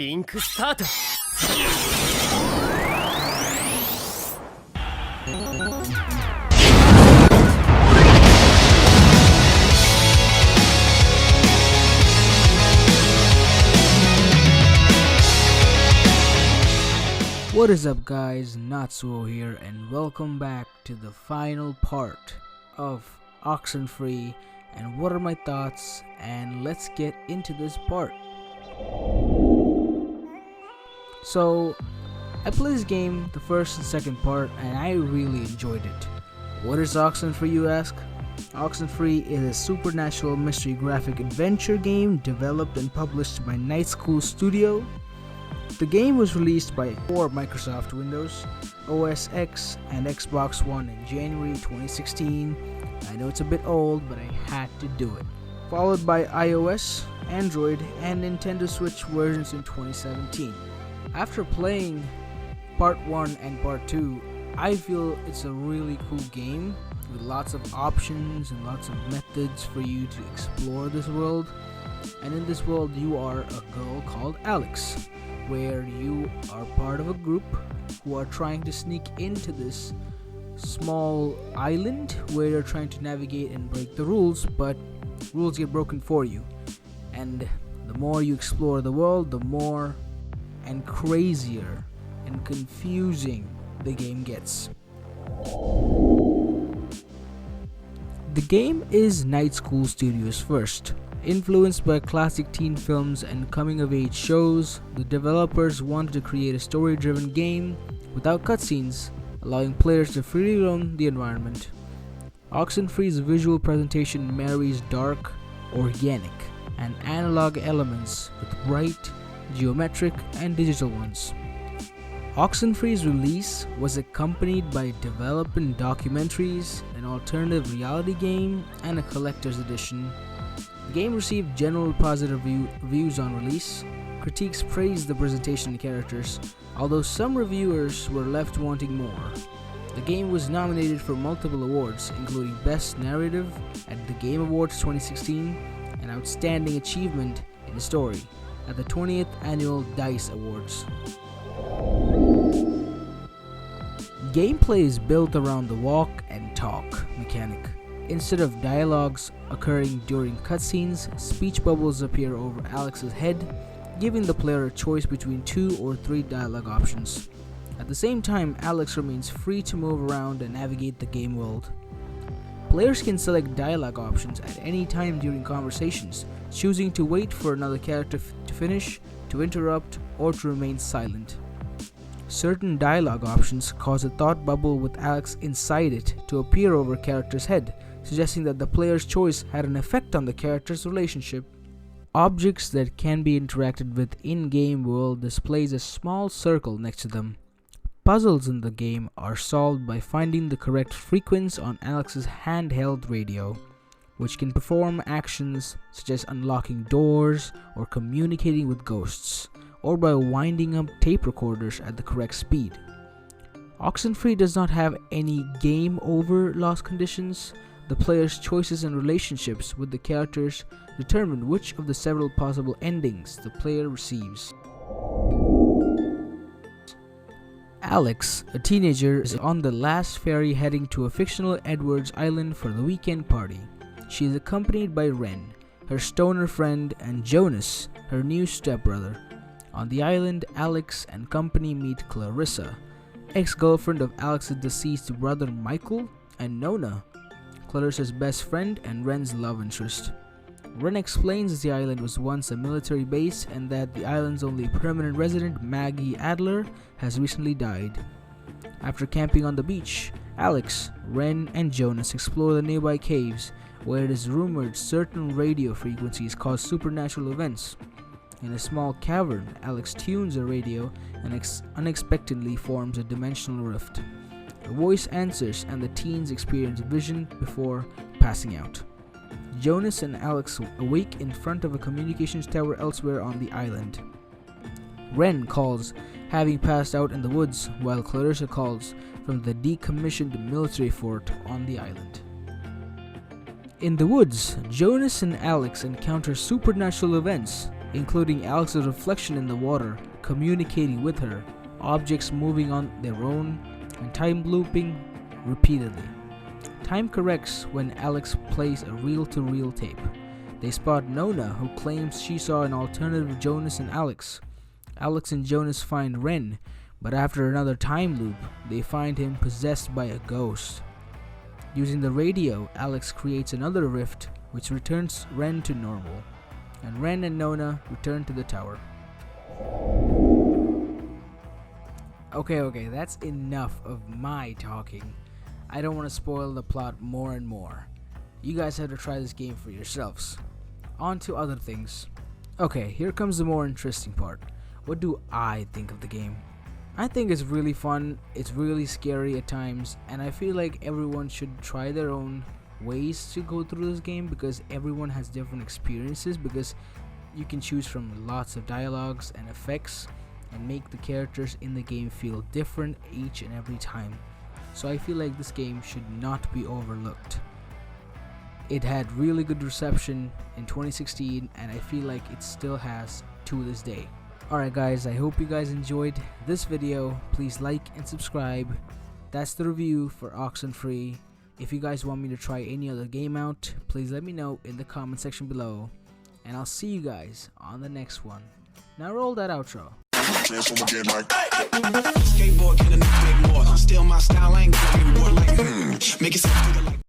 リンクスタート。 What is up guys, Natsuo here and welcome back to the final part of Oxenfree. And what are my thoughts, and let's get into this part. So I played this game, the first and second part, and I really enjoyed it. What is Oxenfree, you ask? Oxenfree is a supernatural mystery graphic adventure game developed and published by Natsuo Studio. The game was released for Microsoft Windows, OS X, and Xbox One in January 2016. I know it's a bit old, but I had to do it. Followed by iOS, Android, and Nintendo Switch versions in 2017. After playing Part 1 and Part 2, I feel it's a really cool game with lots of options and lots of methods for you to explore this world. And in this world, you are a girl called Alex, where you are part of a group who are trying to sneak into this small island where you're trying to navigate and break the rules, but rules get broken for you. And the more you explore the world, the more and crazier and confusing the game gets. The game is Natsuo Studios' first. Influenced by classic teen films and coming-of-age shows, the developers wanted to create a story-driven game without cutscenes, allowing players to freely roam the environment. Oxenfree's visual presentation marries dark, organic, and analog elements with bright, geometric, and digital ones. Oxenfree's release was accompanied by development documentaries, an alternative reality game, and a collector's edition. The game received general positive reviews on release. Critiques praised the presentation and characters, although some reviewers were left wanting more. The game was nominated for multiple awards, including Best Narrative at the Game Awards 2016 and Outstanding Achievement in a Story at the 20th Annual DICE Awards. Gameplay is built around the walk and talk mechanic. Instead of dialogues occurring during cutscenes, speech bubbles appear over Alex's head, giving the player a choice between 2 or 3 dialogue options. At the same time, Alex remains free to move around and navigate the game world. Players can select dialogue options at any time during conversations, choosing to wait for another character to finish, to interrupt, or to remain silent. Certain dialogue options cause a thought bubble with Alex inside it to appear over a character's head, suggesting that the player's choice had an effect on the character's relationship. Objects that can be interacted with in-game world displays a small circle next to them. Puzzles in the game are solved by finding the correct frequency on Alex's handheld radio, which can perform actions such as unlocking doors or communicating with ghosts, or by winding up tape recorders at the correct speed. Oxenfree does not have any game over loss conditions. The player's choices and relationships with the characters determine which of the several possible endings the player receives. Alex, a teenager, is on the last ferry heading to a fictional Edwards Island for the weekend party. She is accompanied by Ren, her stoner friend, and Jonas, her new stepbrother. On the island, Alex and company meet Clarissa, ex-girlfriend of Alex's deceased brother Michael, and Nona, Clarissa's best friend and Ren's love interest. Ren explains the island was once a military base and that the island's only permanent resident, Maggie Adler, has recently died. After camping on the beach, Alex, Ren, and Jonas explore the nearby caves, where it is rumored certain radio frequencies cause supernatural events. In a small cavern, Alex tunes a radio and unexpectedly forms a dimensional rift. A voice answers and the teens experience vision before passing out. Jonas and Alex awake in front of a communications tower elsewhere on the island. Ren calls, having passed out in the woods, while Clarissa calls from the decommissioned military fort on the island. In the woods, Jonas and Alex encounter supernatural events including Alex's reflection in the water, communicating with her, objects moving on their own, and time looping repeatedly. Time corrects when Alex plays a reel-to-reel tape. They spot Nona, who claims she saw an alternative Jonas and Alex. Alex and Jonas find Ren, but after another time loop, they find him possessed by a ghost. Using the radio, Alex creates another rift, which returns Ren to normal, and Ren and Nona return to the tower. Okay, that's enough of my talking. I don't want to spoil the plot more and more. You guys have to try this game for yourselves. On to other things. Okay, here comes the more interesting part. What do I think of the game? I think it's really fun, it's really scary at times, and I feel like everyone should try their own ways to go through this game because everyone has different experiences, because you can choose from lots of dialogues and effects and make the characters in the game feel different each and every time. So I feel like this game should not be overlooked. It had really good reception in 2016 and I feel like it still has to this day. Alright guys, I hope you guys enjoyed this video. Please like and subscribe. That's the review for Oxenfree. If you guys want me to try any other game out, please let me know in the comment section below. And I'll see you guys on the next one. Now roll that outro. Skateboard, can a make more? Still my style ain't going like, make it